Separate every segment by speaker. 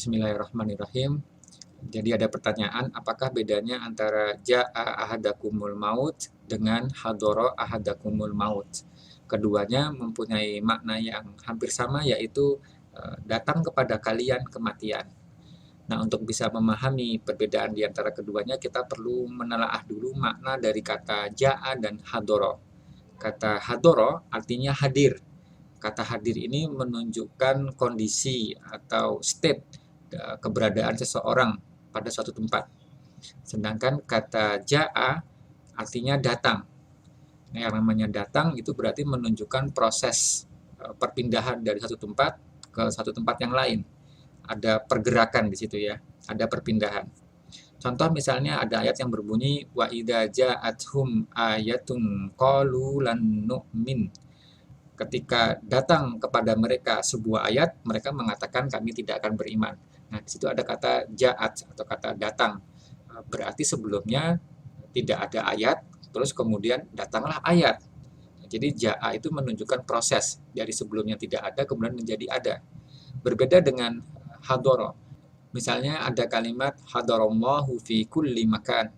Speaker 1: Bismillahirrahmanirrahim. Jadi ada pertanyaan, apakah bedanya antara ja'a ahadakumul maut dengan hadoro ahadakumul maut? Keduanya mempunyai makna yang hampir sama, yaitu datang kepada kalian kematian. Nah, untuk bisa memahami perbedaan di antara keduanya, kita perlu menelaah dulu makna dari kata ja'a dan hadoro. Kata hadoro artinya hadir. Kata hadir ini menunjukkan kondisi atau state keberadaan seseorang pada suatu tempat. Sedangkan kata ja'a artinya datang. Nah, yang namanya datang itu berarti menunjukkan proses perpindahan dari satu tempat ke satu tempat yang lain. Ada pergerakan di situ ya, ada perpindahan. Contoh misalnya ada ayat yang berbunyi wa idza ja'atuhum ayatun qalu lan nu'min. Ketika datang kepada mereka sebuah ayat, mereka mengatakan kami tidak akan beriman. Nah, di situ ada kata ja'at atau kata datang. Berarti sebelumnya tidak ada ayat, terus kemudian datanglah ayat. Jadi ja'a itu menunjukkan proses dari sebelumnya tidak ada kemudian menjadi ada. Berbeda dengan hadoro. Misalnya ada kalimat hadarallahu fi kulli makan.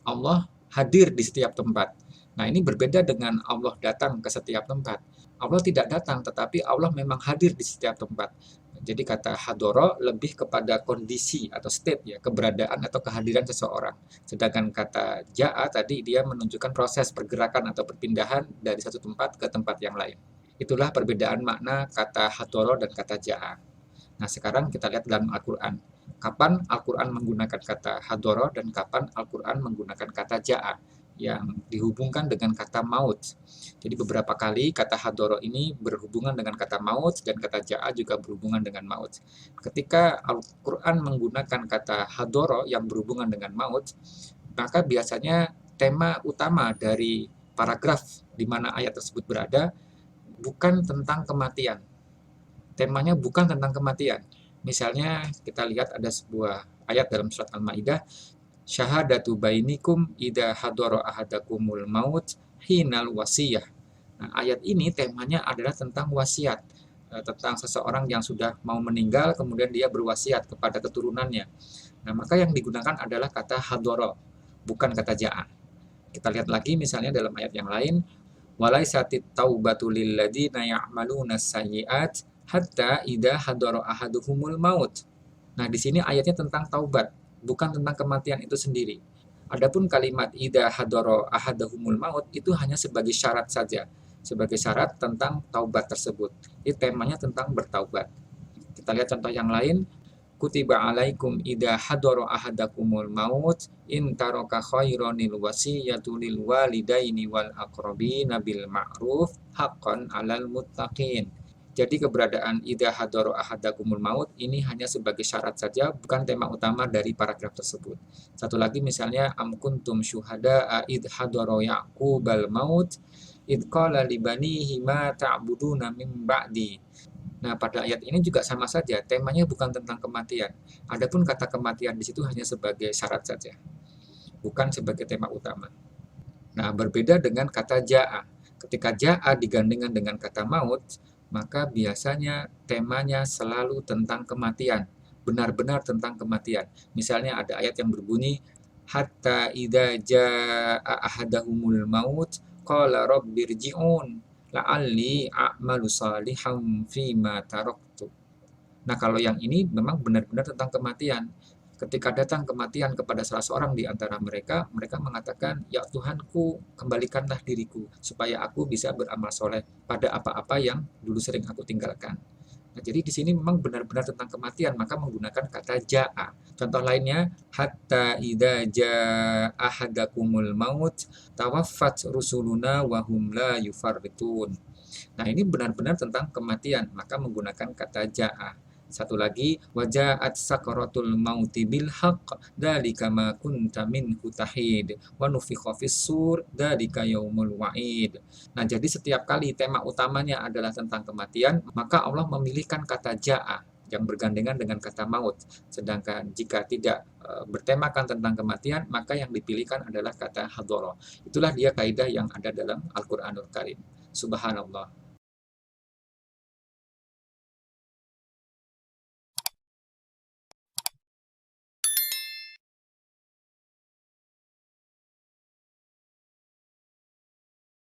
Speaker 1: Allah hadir di setiap tempat. Nah, ini berbeda dengan Allah datang ke setiap tempat. Allah tidak datang, tetapi Allah memang hadir di setiap tempat. Jadi kata hadoro lebih kepada kondisi atau state ya, keberadaan atau kehadiran seseorang. Sedangkan kata ja'a tadi dia menunjukkan proses pergerakan atau perpindahan dari satu tempat ke tempat yang lain. Itulah perbedaan makna kata hadoro dan kata ja'a. Nah, sekarang kita lihat dalam Al-Quran. Kapan Al-Quran menggunakan kata hadoro dan kapan Al-Quran menggunakan kata ja'a yang dihubungkan dengan kata maut. Jadi beberapa kali kata hadoro ini berhubungan dengan kata maut dan kata ja'a juga berhubungan dengan maut. Ketika Al-Quran menggunakan kata hadoro yang berhubungan dengan maut, maka biasanya tema utama dari paragraf di mana ayat tersebut berada bukan tentang kematian. Temanya bukan tentang kematian. Misalnya kita lihat ada sebuah ayat dalam surat Al-Maidah, syahadatu bainikum idza hadara ahadakumul maut hinal wasiyah. Nah, ayat ini temanya adalah tentang wasiat, tentang seseorang yang sudah mau meninggal kemudian dia berwasiat kepada keturunannya. Nah, maka yang digunakan adalah kata hadara, bukan kata ja'a. Kita lihat lagi misalnya dalam ayat yang lain, walaisatit taubatu lil ladzina ya'maluna sayyi'at hatta idza hadara ahaduhumul maut. Nah, di sini ayatnya tentang taubat, bukan tentang kematian itu sendiri. Adapun kalimat idza hadara ahadahumul maut itu hanya sebagai syarat saja, sebagai syarat tentang taubat tersebut. Ini temanya tentang bertaubat. Kita lihat contoh yang lain, kutiba alaikum idza hadara ahadakumul maut in taraka khaironil wasiyatu lil walidaini wal aqrabina bil ma'ruf haqqan 'alal muttaqin. Jadi keberadaan idza hadara ahadakumul maut ini hanya sebagai syarat saja, bukan tema utama dari paragraf tersebut. Satu lagi misalnya am kuntum syuhada'a id hadara yaqubal maut id qala li banihi ma ta'buduna min ba'di. Nah, pada ayat ini juga sama saja, temanya bukan tentang kematian. Adapun kata kematian di situ hanya sebagai syarat saja, bukan sebagai tema utama. Nah, berbeda dengan kata ja'a. Ketika ja'a digandingkan dengan kata maut, maka biasanya temanya selalu tentang kematian, benar-benar tentang kematian. Misalnya ada ayat yang berbunyi, hatta idza jaa ahadahumul maut qala rabbirji'un la'alli a'malu salihan fima taraktu. Nah, kalau yang ini memang benar-benar tentang kematian. Ketika datang kematian kepada salah seorang di antara mereka, mereka mengatakan, ya Tuhanku, kembalikanlah diriku, supaya aku bisa beramal soleh pada apa-apa yang dulu sering aku tinggalkan. Nah, jadi di sini memang benar-benar tentang kematian, maka menggunakan kata ja'a. Contoh lainnya, hatta idza jaa ahadakumul maut tawaffat rusuluna wa hum la yufarritun. Nah, ini benar-benar tentang kematian, maka menggunakan kata ja'a. Satu lagi, wajaat sakaratul mauti bil haqq dzalika ma kunta minhu tahid wa nufikha fis-sur dzalika yaumul wa'id. Nah, jadi setiap kali tema utamanya adalah tentang kematian, maka Allah memilihkan kata ja'a yang bergandengan dengan kata maut. Sedangkan jika tidak bertemakan tentang kematian, maka yang dipilihkan adalah kata hadara. Itulah dia kaidah yang ada dalam Al-Qur'anul Karim. Subhanallah.